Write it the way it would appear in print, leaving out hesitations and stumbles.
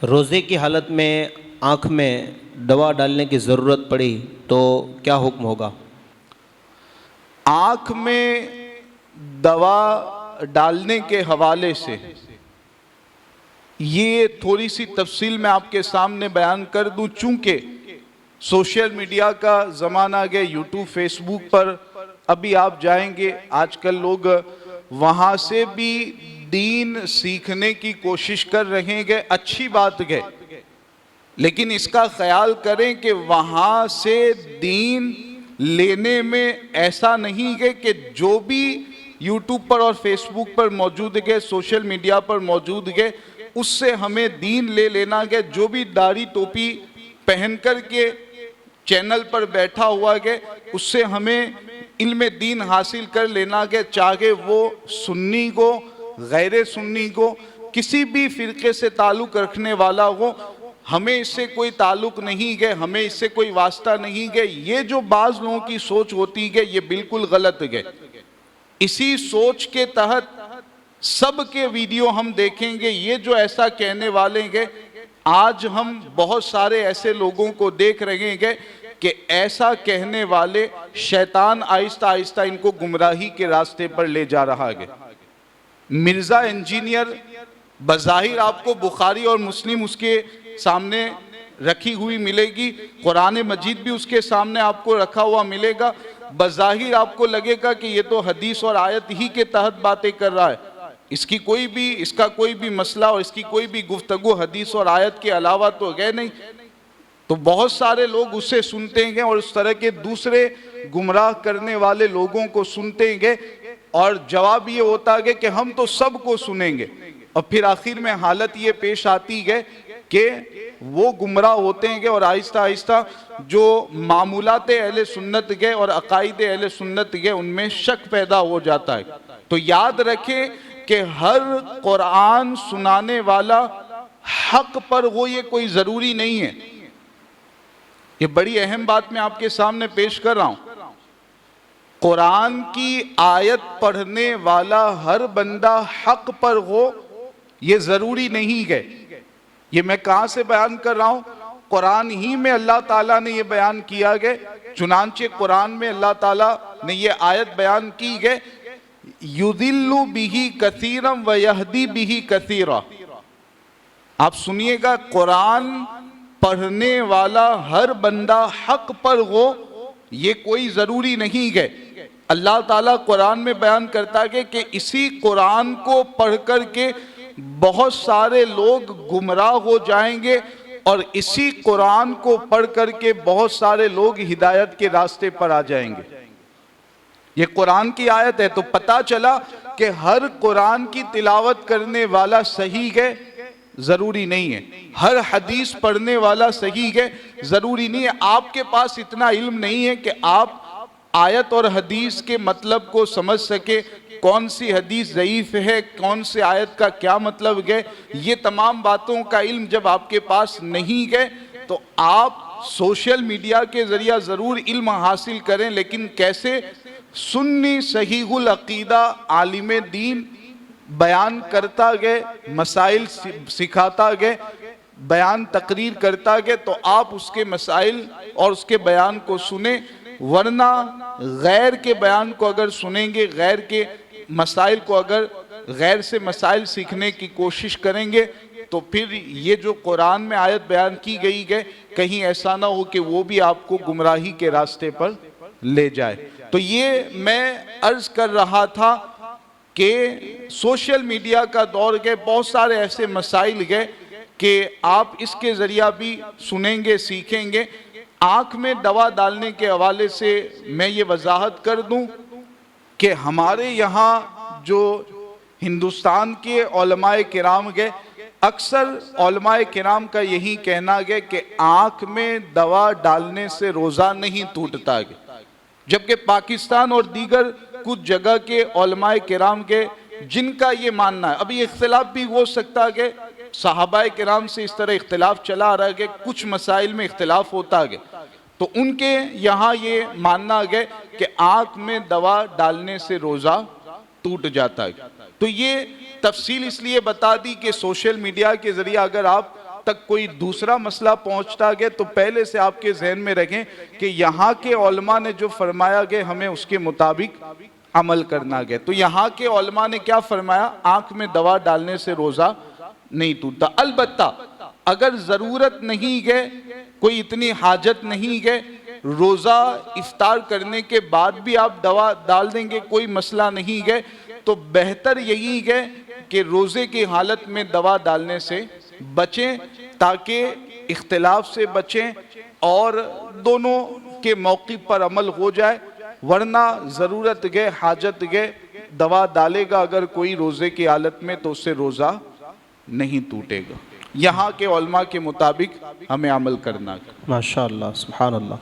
روزے کی حالت میں آنکھ میں دوا ڈالنے کی ضرورت پڑی تو کیا حکم ہوگا؟ آنکھ میں دوا ڈالنے کے حوالے سے یہ تھوڑی سی تفصیل میں آپ کے سامنے بیان کر دوں، چونکہ سوشل میڈیا کا زمانہ آ گیا، یوٹیوب فیس بک پر ابھی آپ جائیں گے، آج کل لوگ وہاں سے بھی دین سیکھنے کی کوشش کر رہے ہیں، اچھی بات ہے، لیکن اس کا خیال کریں کہ وہاں سے دین لینے میں ایسا نہیں ہے کہ جو بھی یوٹیوب پر اور فیس بک پر موجود ہے، سوشل میڈیا پر موجود ہے، اس سے ہمیں دین لے لینا ہے۔ جو بھی داڑھی ٹوپی پہن کر کے چینل پر بیٹھا ہوا ہے، اس سے ہمیں علم دین حاصل کر لینا ہے، چاہے وہ سنی کو، غیر سنی کو، کسی بھی فرقے سے تعلق رکھنے والا ہو، ہمیں اس سے کوئی تعلق نہیں ہے، ہمیں اس سے کوئی واسطہ نہیں ہے۔ یہ جو بعض لوگوں کی سوچ ہوتی ہے یہ بالکل غلط ہے۔ اسی سوچ کے تحت سب کے ویڈیو ہم دیکھیں گے، یہ جو ایسا کہنے والے ہیں، آج ہم بہت سارے ایسے لوگوں کو دیکھ رہے ہیں کہ ایسا کہنے والے شیطان آہستہ آہستہ ان کو گمراہی کے راستے پر لے جا رہا ہے۔ مرزا انجینئر بظاہر آپ کو بخاری اور مسلم اس کے سامنے رکھی ہوئی ملے گی، قرآن مجید بھی اس کے سامنے آپ کو رکھا ہوا ملے گا، بظاہر آپ کو لگے گا کہ یہ تو حدیث اور آیت ہی کے تحت باتیں کر رہا ہے، اس کا کوئی بھی مسئلہ اور اس کی کوئی بھی گفتگو حدیث اور آیت کے علاوہ تو ہے نہیں۔ تو بہت سارے لوگ اسے سنتے ہیں اور اس طرح کے دوسرے گمراہ کرنے والے لوگوں کو سنتے ہیں، اور جواب یہ ہوتا ہے کہ ہم تو سب کو سنیں گے، اور پھر آخر میں حالت یہ پیش آتی ہے کہ وہ گمراہ ہوتے ہیں اور آہستہ آہستہ جو معمولات اہل سنت کے اور عقائد اہل سنت کے ان میں شک پیدا ہو جاتا ہے۔ تو یاد رکھیں کہ ہر قرآن سنانے والا حق پر ہو، یہ کوئی ضروری نہیں ہے۔ یہ بڑی اہم بات میں آپ کے سامنے پیش کر رہا ہوں۔ قرآن کی آیت پڑھنے والا ہر بندہ حق پر ہو، یہ ضروری نہیں ہے۔ یہ میں کہاں سے بیان کر رہا ہوں؟ قرآن ہی میں اللہ تعالیٰ نے یہ بیان کیا گیا، چنانچہ قرآن میں اللہ تعالیٰ نے یہ آیت بیان کی ہے، یُذِلُّ بِهِ كَثِيرًا وَيَهْدِي بِهِ كَثِيرًا۔ آپ سنیے گا، قرآن پڑھنے والا ہر بندہ حق پر ہو، یہ کوئی ضروری نہیں ہے۔ اللہ تعالیٰ قرآن میں بیان کرتا ہے کہ اسی قرآن کو پڑھ کر کے بہت سارے لوگ گمراہ ہو جائیں گے، اور اسی قرآن کو پڑھ کر کے بہت سارے لوگ ہدایت کے راستے پر آ جائیں گے۔ یہ قرآن کی آیت ہے، تو پتہ چلا کہ ہر قرآن کی تلاوت کرنے والا صحیح ہے، ضروری نہیں ہے۔ ہر حدیث پڑھنے والا صحیح ہے، ضروری نہیں ہے۔ آپ کے پاس اتنا علم نہیں ہے کہ آپ آیت اور حدیث کے مطلب کو سمجھ سکے، کون سی حدیث ضعیف ہے، کون سی آیت کا کیا مطلب ہے۔ یہ تمام باتوں کا علم جب آپ کے پاس نہیں ہے تو آپ سوشل میڈیا کے ذریعہ ضرور علم حاصل کریں، لیکن کیسے؟ سنی صحیح العقیدہ عالم دین بیان کرتا گئے، مسائل سکھاتا گئے، بیان تقریر کرتا گئے، تو آپ اس کے مسائل اور اس کے بیان کو سنیں، ورنہ غیر کے بیان کو اگر سنیں گے، غیر کے مسائل کو اگر غیر سے مسائل سیکھنے کی کوشش کریں گے، تو پھر یہ جو قرآن میں آیت بیان کی گئی ہے، کہیں ایسا نہ ہو کہ وہ بھی آپ کو گمراہی کے راستے پر لے جائے۔ تو یہ میں عرض کر رہا تھا کہ سوشل میڈیا کا دور ہے، بہت سارے ایسے مسائل ہیں کہ آپ اس کے ذریعہ بھی سنیں گے، سیکھیں گے۔ آنکھ میں دوا ڈالنے کے حوالے سے میں یہ وضاحت کر دوں کہ ہمارے یہاں جو ہندوستان کے علماء کرام گئے، اکثر علماء کرام کا یہی کہنا ہے کہ آنکھ میں دوا ڈالنے سے روزہ نہیں ٹوٹتا ہے، جبکہ پاکستان اور دیگر کچھ جگہ کے علماء کرام کے جن کا یہ ماننا ہے، ابھی اختلاف بھی ہو سکتا ہے کہ صحابہ کرام سے اس طرح اختلاف چلا آ رہا ہے کہ کچھ مسائل میں اختلاف ہوتا ہے، تو ان کے یہاں یہ ماننا ہے کہ آنکھ میں دوا ڈالنے سے روزہ ٹوٹ جاتا ہے۔ تو یہ تفصیل اس لیے بتا دی کہ سوشل میڈیا کے ذریعہ اگر آپ تک کوئی دوسرا مسئلہ پہنچتا گیا تو پہلے سے آپ کے ذہن میں رکھیں کہ یہاں کے علماء نے جو فرمایا گیا ہمیں اس کے مطابق عمل کرنا گیا. تو یہاں کے علماء نے کیا فرمایا؟ آنکھ میں دوا ڈالنے سے روزہ نہیں ٹوٹتا. البتہ اگر ضرورت نہیں گئے، کوئی اتنی حاجت نہیں گئے، روزہ افطار کرنے کے بعد بھی آپ دوا ڈال دیں گے، کوئی مسئلہ نہیں گئے، تو بہتر یہی گئے کہ روزے کی حالت میں دوا ڈالنے سے بچیں تاکہ اختلاف سے بچیں اور دونوں کے موقع پر عمل ہو جائے. ورنہ ضرورت گئے، حاجت گئے، دوا ڈالے گا اگر کوئی روزے کی حالت میں تو اس سے روزہ نہیں ٹوٹے گا. یہاں کے علماء کے مطابق ہمیں عمل کرنا ہے. ماشاء اللہ، سبحان اللہ.